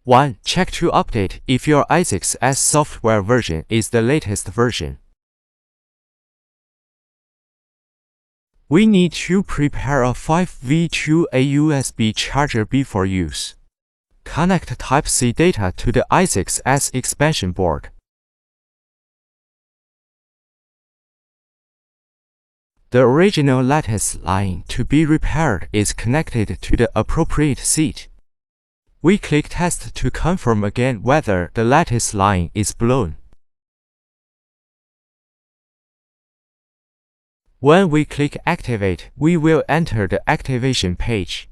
1. Check to update if your i2c software version is the latest version. We need to prepare a 5V2A USB charger before use. Connect Type-C data to the i2c expansion board. The original lattice line to be repaired is connected to the appropriate seat. We click Test to confirm again whether the lattice line is blown. When we click Activate, we will enter the activation page.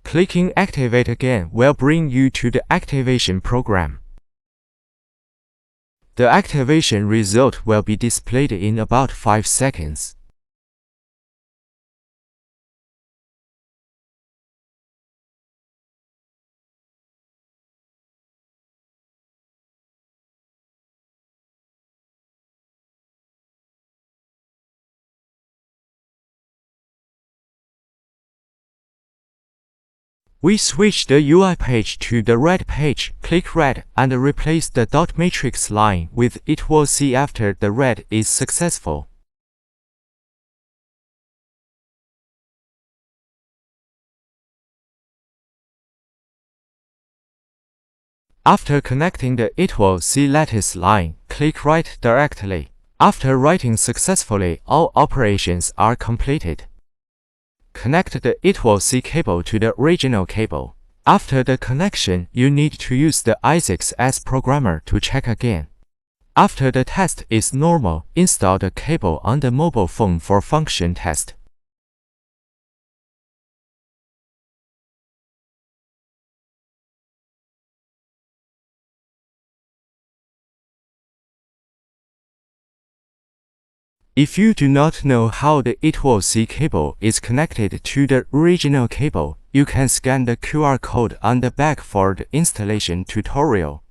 Clicking Activate again will bring you to the activation program. The activation result will be displayed in about 5 seconds. We switch the UI page to the red page, click red, and replace the dot matrix line with i2c after the red is successful. After connecting the i2c lattice line, click Write directly. After writing successfully, all operations are completed. Connect the i2c cable to the original cable. After the connection, you need to use the i2c programmer to check again. After the test is normal, install the cable on the mobile phone for function test. If you do not know how the i2c cable is connected to the original cable, you can scan the QR code on the back for the installation tutorial.